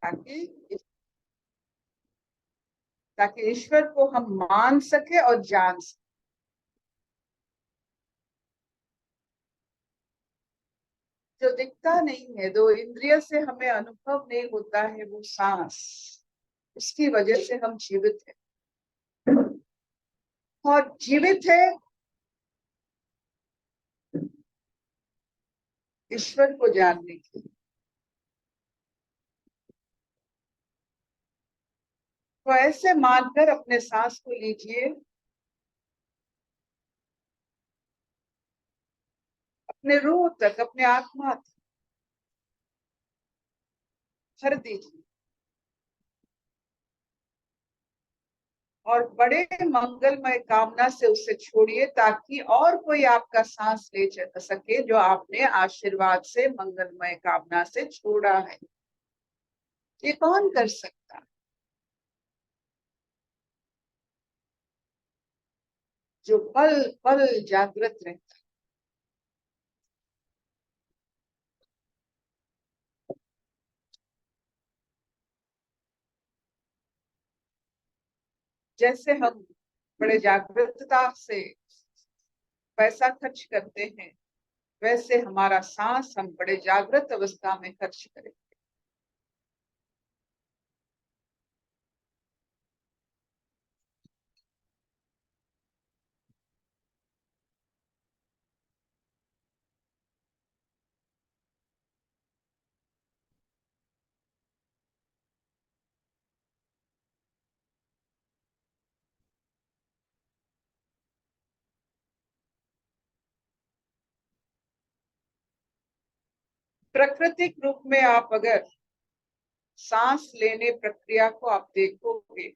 ताकि ताकि ईश्वर को हम मान सके और जान सके। जो दिखता नहीं है, जो इंद्रिय से हमें अनुभव नहीं होता है, वो सांस, उसकी वजह से हम जीवित हैं। और जीवित है ईश्वर को जानने के लिए। तो ऐसे मानकर अपने सांस को लीजिए, अपने रूह तक, अपने आत्मा तक भर दीजिए और बड़े मंगलमय कामना से उसे छोड़िए, ताकि और कोई आपका सांस ले सके जो आपने आशीर्वाद से, मंगलमय कामना से छोड़ा है। ये कौन कर सकता है? जो पल पल जागृत रहता है। जैसे हम बड़े जागृतता से पैसा खर्च करते हैं, वैसे हमारा सांस हम बड़े जागृत अवस्था में खर्च करें। प्राकृतिक रूप में आप अगर सांस लेने प्रक्रिया को आप देखोगे,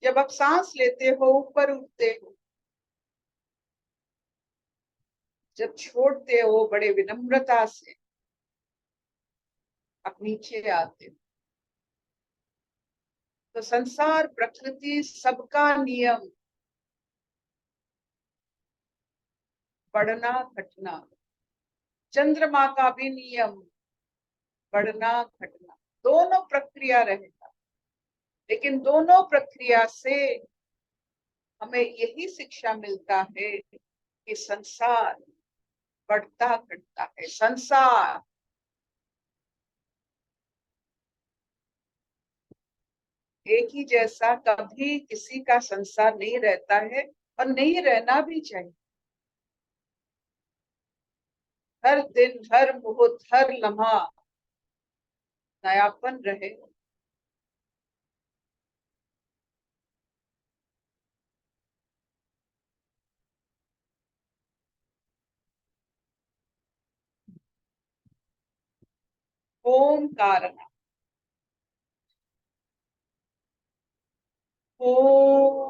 जब आप सांस लेते हो ऊपर उठते हो, जब छोड़ते हो बड़े विनम्रता से आप नीचे आते हो। तो संसार, प्रकृति, सबका नियम बढ़ना घटना, चंद्रमा का भी नियम बढ़ना घटना, दोनों प्रक्रिया रहेगा। लेकिन दोनों प्रक्रिया से हमें यही शिक्षा मिलता है कि संसार बढ़ता घटता है। संसार एक ही जैसा कभी किसी का संसार नहीं रहता है, और नहीं रहना भी चाहिए। हर दिन, हर मुहूर्त, हर लम्हा नयापन रहे। ओम कारण, ओम।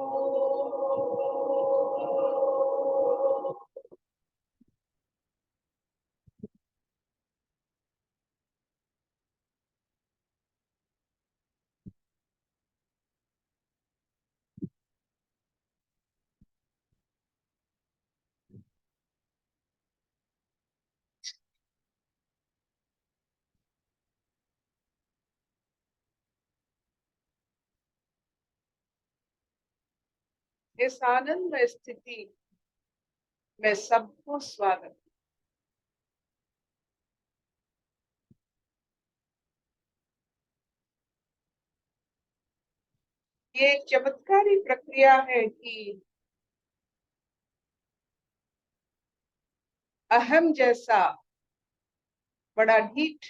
इस आनंद स्थिति में सबको स्वागत। ये एक चमत्कारी प्रक्रिया है कि अहम जैसा बड़ा ढीठ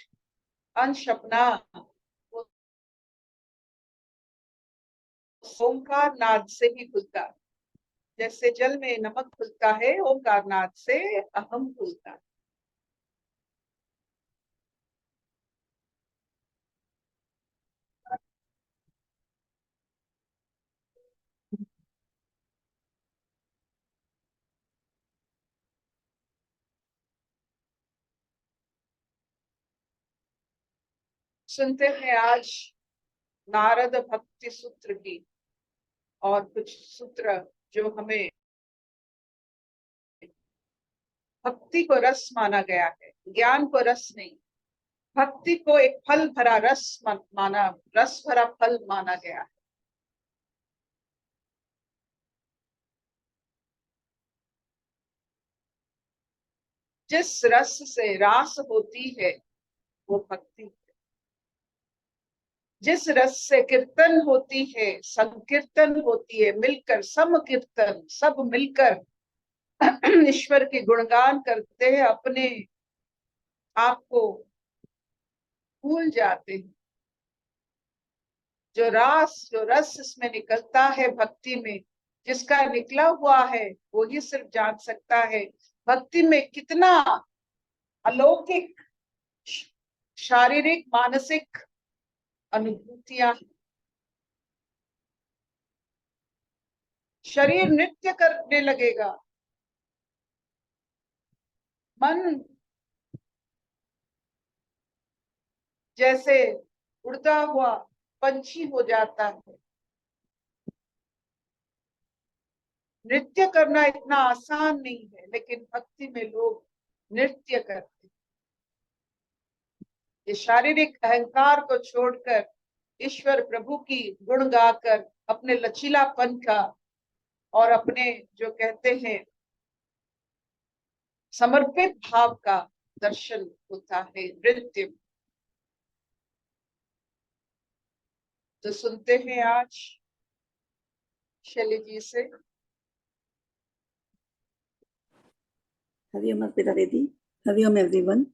अंश अपना ओंकार नाद से ही खुलता है। जैसे जल में नमक खुलता है, ओंकार नाद से अहम खुलता है। सुनते हैं आज नारद भक्ति सूत्र की, और कुछ सूत्र जो हमें भक्ति को रस माना गया है, ज्ञान को रस नहीं। भक्ति को एक फल भरा रस भरा फल माना गया है। जिस रस से रास होती है वो भक्ति है। जिस रस से कीर्तन होती है, संकीर्तन होती है, मिलकर सम कीर्तन, सब मिलकर ईश्वर के गुणगान करते हैं, अपने आप को भूल जाते हैं। जो रस इसमें निकलता है भक्ति में, जिसका निकला हुआ है वो ही सिर्फ जान सकता है भक्ति में कितना अलौकिक शारीरिक मानसिक अनुभूतियां। शरीर नृत्य करने लगेगा, मन जैसे उड़ता हुआ पंछी हो जाता है। नृत्य करना इतना आसान नहीं है, लेकिन भक्ति में लोग नृत्य करते हैं। ये शारीरिक अहंकार को छोड़कर ईश्वर प्रभु की गुण गाकर अपने लचीलापन का और अपने जो कहते हैं समर्पित भाव का दर्शन होता है नृत्य। तो सुनते हैं आज शैली जी से। हरिओम अर्पिता दीदी। हरिओम एवरीवन।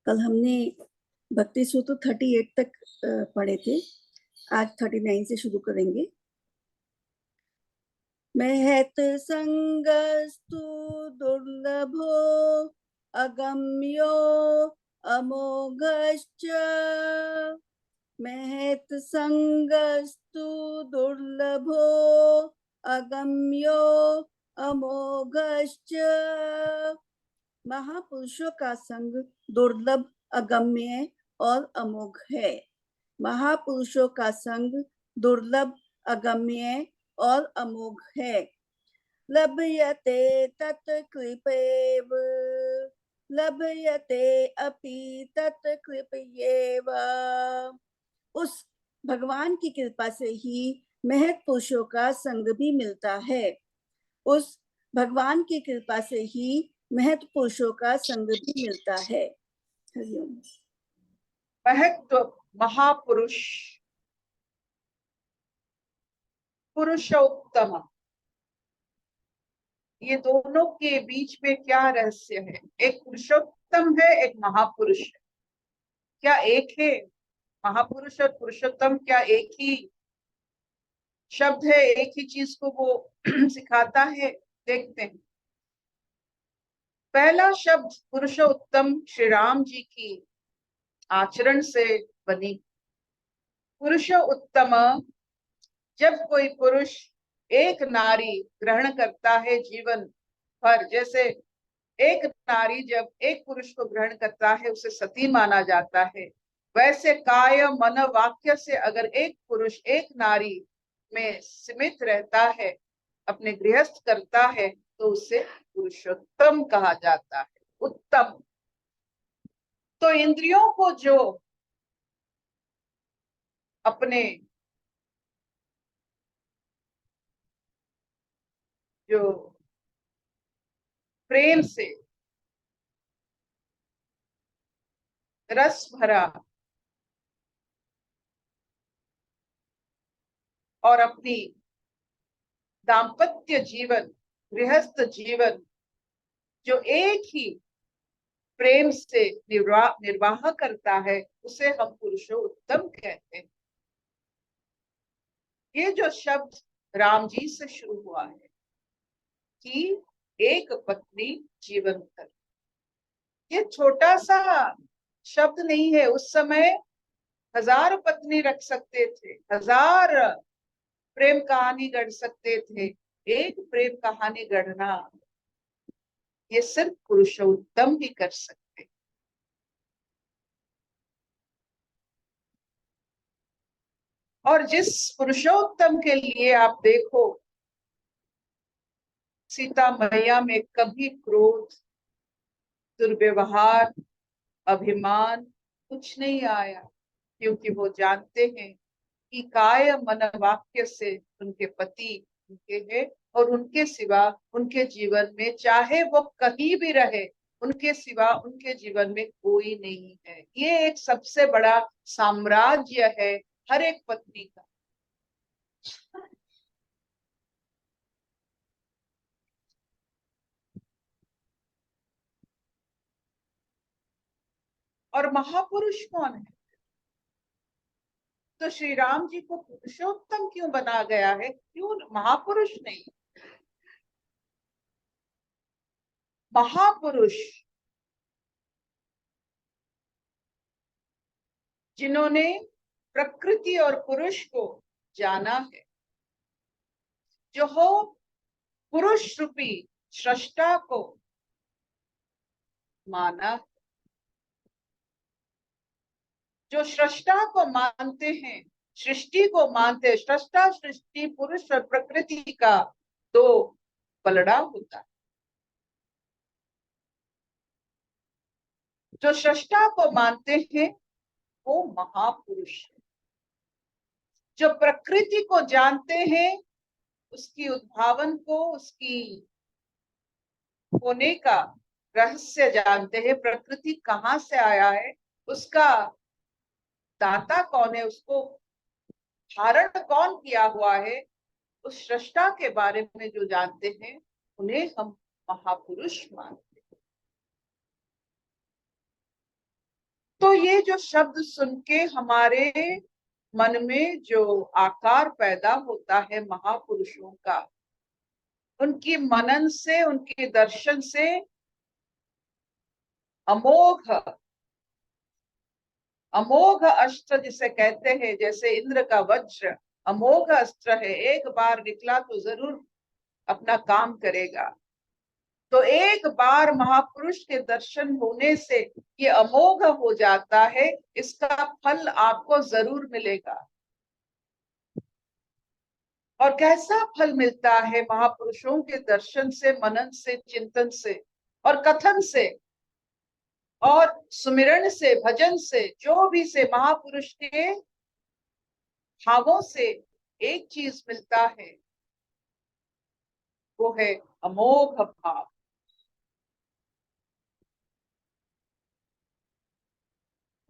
कल हमने भक्ति सूत्र 38 तक पढ़े थे, आज 39 से शुरू करेंगे। महत संगस्तु दुर्लभो अगम्यो अमोघश्च। महत संगस्तु दुर्लभो अगम्यो अमोघश्च। महापुरुषों का संग दुर्लभ, अगम्य और अमोघ है। महापुरुषों का संग दुर्लभ, अगम्य और अमोघ है। लभ्यते तत्कृपैव, लभ्यते अपि तत्कृपयैव। उस भगवान की कृपा से ही महत पुरुषों का संग भी मिलता है। उस भगवान की कृपा से ही महत पुरुषों का संग भी मिलता है। हरिओम। महत्व, महापुरुष, पुरुषोत्तम, ये दोनों के बीच में क्या रहस्य है? एक पुरुषोत्तम है, एक महापुरुष है। क्या एक है? महापुरुष और पुरुषोत्तम क्या एक ही शब्द है? एक ही चीज को वो सिखाता है? देखते हैं। पहला शब्द पुरुषोत्तम श्री राम जी की आचरण से बनी। पुरुषोत्तम, जब कोई पुरुष एक नारी ग्रहण करता है जीवन भर, जैसे एक नारी जब एक पुरुष को ग्रहण करता है उसे सती माना जाता है, वैसे काय मन वाक्य से अगर एक पुरुष एक नारी में सीमित रहता है, अपने गृहस्थ करता है, तो उसे पुरुषोत्तम कहा जाता है, उत्तम। तो इंद्रियों को जो अपने जो प्रेम से रस भरा और अपनी दाम्पत्य जीवन, गृहस्थ जीवन जो एक ही प्रेम से निर्वाह करता है, उसे हम पुरुषोत्तम कहते हैं। ये जो शब्द राम जी से शुरू हुआ है कि एक पत्नी जीवन कर, ये छोटा सा शब्द नहीं है। उस समय 1000 पत्नी रख सकते थे, 1000 प्रेम कहानी गढ़ सकते थे। एक प्रेम कहानी गढ़ना ये सिर्फ पुरुषोत्तम ही कर सकते। और जिस पुरुषोत्तम के लिए आप देखो, सीता मैया में कभी क्रोध, दुर्व्यवहार, अभिमान कुछ नहीं आया, क्योंकि वो जानते हैं कि काय मन वाक्य से उनके पति उनके हैं, और उनके सिवा उनके जीवन में, चाहे वो कहीं भी रहे, उनके सिवा उनके जीवन में कोई नहीं है। ये एक सबसे बड़ा साम्राज्य है हर एक पत्नी का। और महापुरुष कौन है? तो श्री राम जी को पुरुषोत्तम क्यों बना गया है? क्यों महापुरुष नहीं? महापुरुष जिन्होंने प्रकृति और पुरुष को जाना है, जो हो पुरुष रूपी सृष्टा को माना, जो सृष्टा को मानते हैं, सृष्टि को मानते हैं। सृष्टा सृष्टि पुरुष और प्रकृति का दो पलड़ा होता है। जो सृष्टा को मानते हैं वो महापुरुष है। जो प्रकृति को जानते हैं, उसकी उद्भावन को, उसकी होने का रहस्य जानते हैं, प्रकृति कहाँ से आया है, उसका दाता कौन है, उसको धारण कौन किया हुआ है, उस सृष्टा के बारे में जो जानते हैं, उन्हें हम महापुरुष मानते हैं। तो ये जो शब्द सुन के हमारे मन में जो आकार पैदा होता है महापुरुषों का, उनकी मनन से, उनके दर्शन से अमोघ अमोघ अस्त्र जिसे कहते हैं, जैसे इंद्र का वज्र अमोघ अस्त्र है, एक बार निकला तो जरूर अपना काम करेगा। तो एक बार महापुरुष के दर्शन होने से ये अमोघ हो जाता है, इसका फल आपको जरूर मिलेगा। और कैसा फल मिलता है महापुरुषों के दर्शन से, मनन से, चिंतन से और कथन से और सुमिरन से, भजन से, जो भी से महापुरुष के भावों से एक चीज मिलता है, वो है अमोघ भाव।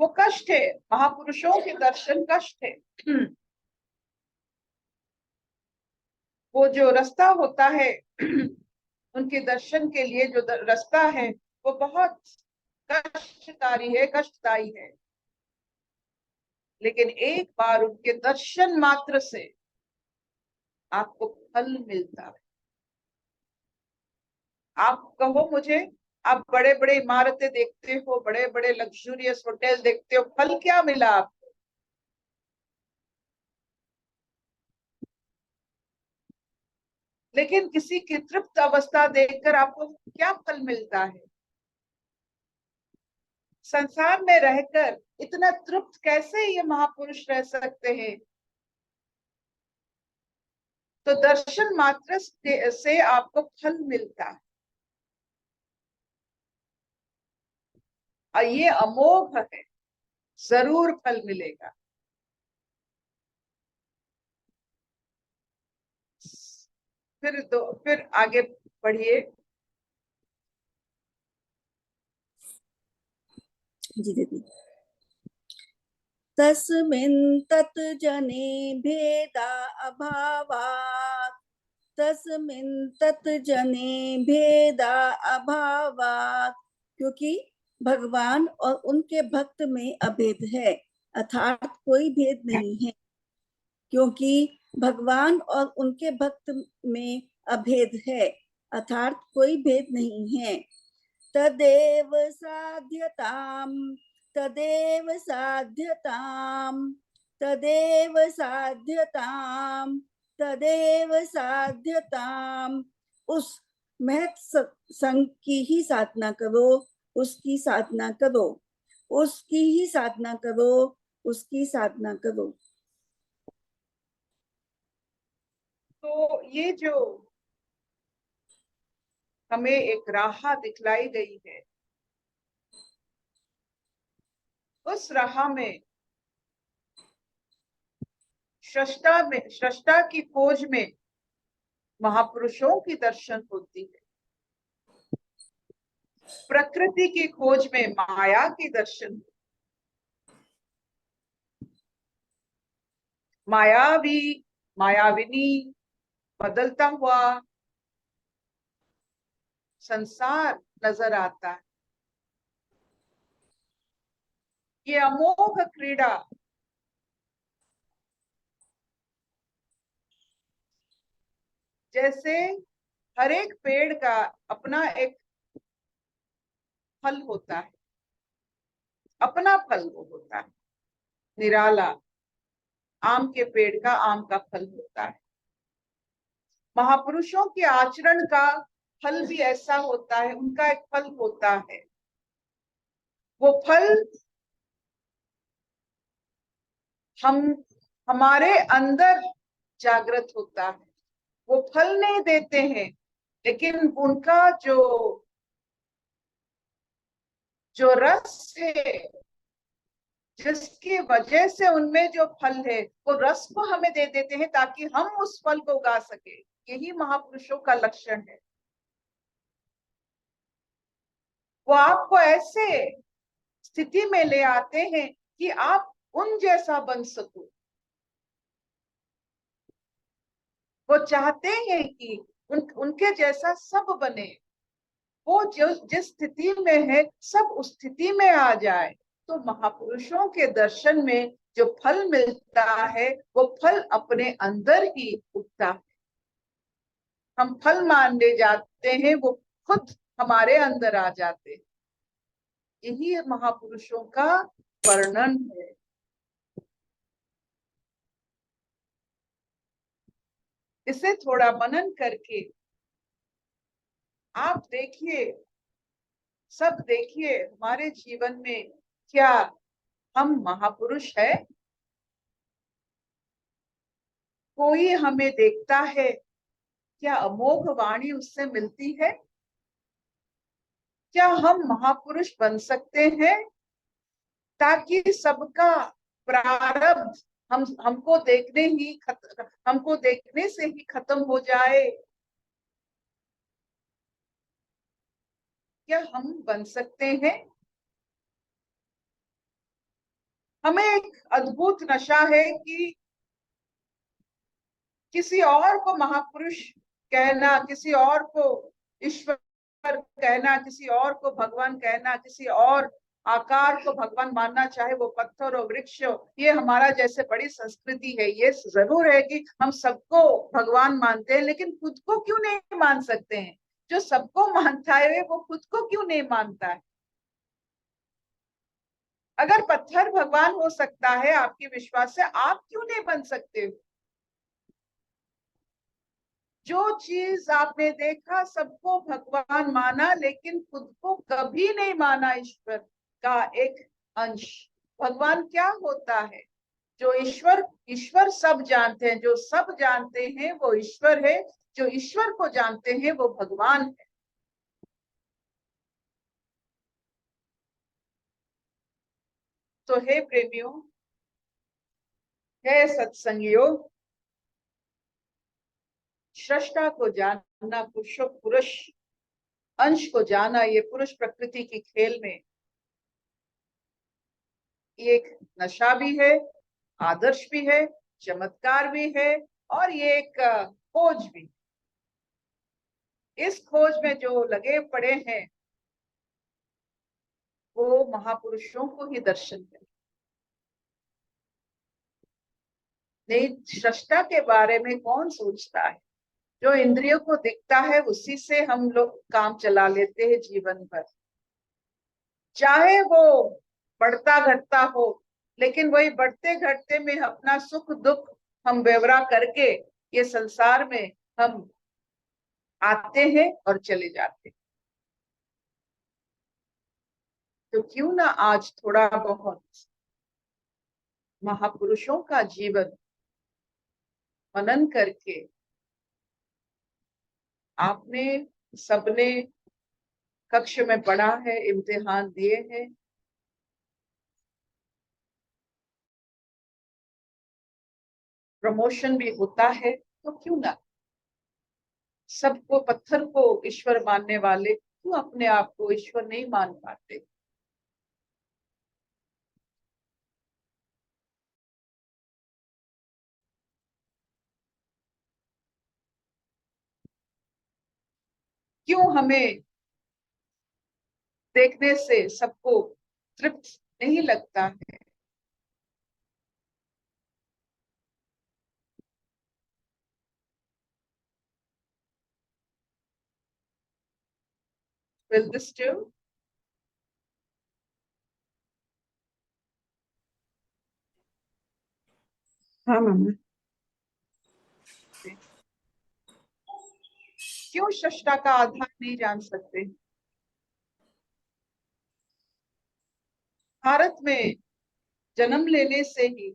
वो कष्ट है, महापुरुषों के दर्शन कष्ट है। वो जो रास्ता होता है उनके दर्शन के लिए, जो रास्ता है वो बहुत कष्टकारी है, कष्टदायी है। लेकिन एक बार उनके दर्शन मात्र से आपको फल मिलता है। आप कहो मुझे, आप बड़े बड़े इमारतें देखते हो, बड़े बड़े लग्जूरियस होटल देखते हो, फल क्या मिला आपको? लेकिन किसी की तृप्त अवस्था देखकर आपको क्या फल मिलता है? संसार में रहकर इतना तृप्त कैसे ये महापुरुष रह सकते हैं? तो दर्शन मात्र से आपको फल मिलता है, और ये अमोघ है, जरूर फल मिलेगा। फिर आगे बढ़िए। जी दीदी। तस्मिन् तत् जने भेदा अभावात्, तस्मिन् तत् जने भेदा अभावात्, क्योंकि भगवान और उनके भक्त में अभेद है, अर्थात कोई भेद नहीं है। क्योंकि भगवान और उनके भक्त में अभेद है, अर्थात कोई भेद नहीं है। तदेव साध्यताम, तदेव साध्यताम, तदेव साध्यताम, तदेव साध्यताम। उस महत् संग की ही साधना करो, उसकी साधना करो, उसकी ही साधना करो, उसकी साधना करो। तो ये जो हमें एक राह दिखलाई गई है, उस राह में सृष्टा की खोज में महापुरुषों की दर्शन होती है। प्रकृति की खोज में माया की दर्शन। मायावी, मायाविनी, बदलता हुआ संसार नजर आता है। ये अमोघ क्रीड़ा जैसे हर एक पेड़ का अपना एक फल होता है, अपना फल वो होता है निराला। आम के पेड़ का आम का फल होता है। महापुरुषों के आचरण का फल भी ऐसा होता है, उनका एक फल होता है। वो फल हम हमारे अंदर जागृत होता है। वो फल नहीं देते हैं, लेकिन उनका जो जो रस है, जिसकी वजह से उनमें जो फल है, वो रस को हमें दे देते हैं ताकि हम उस फल को उगा सके। यही महापुरुषों का लक्षण है। वो आपको ऐसे स्थिति में ले आते हैं कि आप उन जैसा बन सको। वो चाहते हैं कि उनके जैसा सब बने। वो जो जिस स्थिति में है, सब उस स्थिति में आ जाए। तो महापुरुषों के दर्शन में जो फल मिलता है, वो फल अपने अंदर ही उगता है। हम फल मानने जाते हैं, वो खुद हमारे अंदर आ जाते हैं। यही महापुरुषों का वर्णन है। इसे थोड़ा मनन करके आप देखिए, सब देखिए हमारे जीवन में क्या हम महापुरुष है? कोई हमें देखता है, क्या अमोघ वाणी उससे मिलती है? क्या हम महापुरुष बन सकते हैं ताकि सबका प्रारब्ध हमको देखने से ही खत्म हो जाए? क्या हम बन सकते हैं? हमें एक अद्भुत नशा है कि किसी और को महापुरुष कहना, किसी और को ईश्वर कहना, किसी और को भगवान कहना, किसी और आकार को भगवान मानना, चाहे वो पत्थर हो, वृक्ष हो, ये हमारा जैसे बड़ी संस्कृति है। ये जरूर है कि हम सबको भगवान मानते हैं, लेकिन खुद को क्यों नहीं मान सकते हैं? जो सबको मानता है वो खुद को क्यों नहीं मानता है? अगर पत्थर भगवान हो सकता है आपके विश्वास से, आप क्यों नहीं बन सकते? जो चीज आपने देखा, सबको भगवान माना, लेकिन खुद को कभी नहीं माना ईश्वर का एक अंश। भगवान क्या होता है? जो ईश्वर ईश्वर सब जानते हैं, जो सब जानते हैं वो ईश्वर है। जो ईश्वर को जानते हैं वो भगवान है। तो हे प्रेमियों, हे सत्संगियों, सृष्टा को जानना, पुरुष अंश को जाना, ये पुरुष प्रकृति की खेल में ये एक नशा भी है, आदर्श भी है, चमत्कार भी है, और ये एक खोज भी। इस खोज में जो लगे पड़े हैं, वो महापुरुषों को ही दर्शन करें। नहीं, सृष्टा के बारे में कौन सोचता है? जो इंद्रियों को दिखता है उसी से हम लोग काम चला लेते हैं जीवन भर, चाहे वो बढ़ता घटता हो। लेकिन वही बढ़ते घटते में अपना सुख दुख हम व्यवरा करके ये संसार में हम आते हैं और चले जाते हैं। तो क्यों ना आज थोड़ा बहुत महापुरुषों का जीवन मनन करके, आपने सबने कक्ष में पढ़ा है, इम्तिहान दिए हैं, प्रमोशन भी होता है, तो क्यों ना। सबको, पत्थर को ईश्वर मानने वाले क्यों अपने आप को ईश्वर नहीं मान पाते। क्यों हमें देखने से सबको तृप्त नहीं लगता है। Will this do? हाँ मामा। क्यों सृष्टा का आधार नहीं जान सकते। भारत में जन्म लेने से ही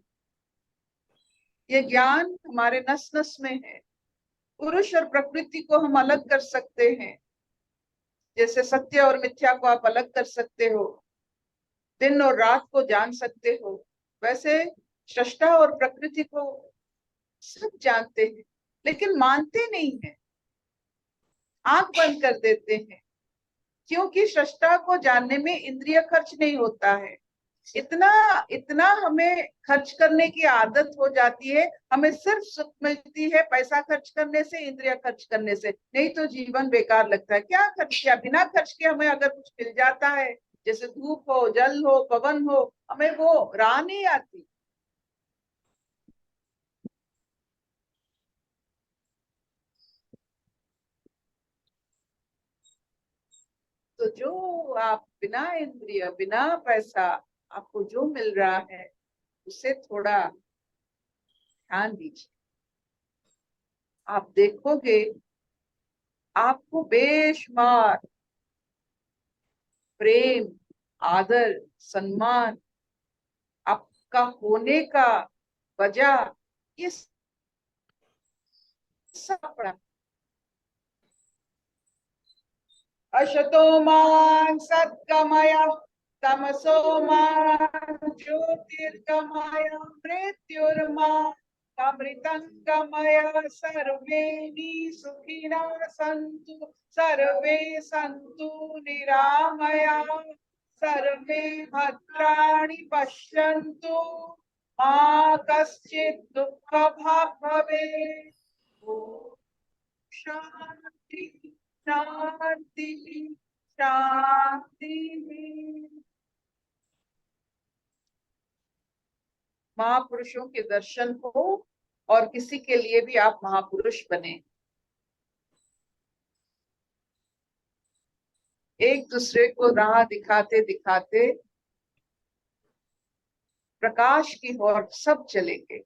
ये ज्ञान हमारे नस नस में है। पुरुष और प्रकृति को हम अलग कर सकते हैं, जैसे सत्य और मिथ्या को आप अलग कर सकते हो, दिन और रात को जान सकते हो, वैसे सृष्टा और प्रकृति को सब जानते हैं, लेकिन मानते नहीं है, आंख बंद कर देते हैं। क्योंकि सृष्टा को जानने में इंद्रिय खर्च नहीं होता है। इतना इतना हमें खर्च करने की आदत हो जाती है, हमें सिर्फ सुख मिलती है पैसा खर्च करने से, इंद्रिय खर्च करने से, नहीं तो जीवन बेकार लगता है। क्या खर्च किया, बिना खर्च के हमें अगर कुछ मिल जाता है, जैसे धूप हो, जल हो, पवन हो, हमें वो राह नहीं आती। तो जो आप बिना इंद्रिय, बिना पैसा, आपको जो मिल रहा है उसे थोड़ा ध्यान दीजिए। आप देखोगे आपको बेशुमार प्रेम, आदर, सम्मान, आपका होने का वजह, ये सब पड़ा। अशतो मां सत्कमय, तमसो मां ज्योतिर्गमय, मृत्युर्मां अमृतंगमय। सर्वे सुखिनः सन्तु, सर्वे सन्तु निरामया, सर्वे भद्राणि पश्यन्तु, मा कश्चित् दुःखभाग् भवेत्। ॐ शान्ति शांति शांति। महापुरुषों के दर्शन हो और किसी के लिए भी आप महापुरुष बने। एक दूसरे को राह दिखाते दिखाते प्रकाश की ओर सब चलेंगे।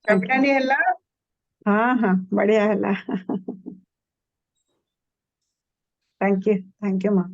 नहीं हल्ला। हाँ हाँ बढ़िया हला। थैंक यू माँ।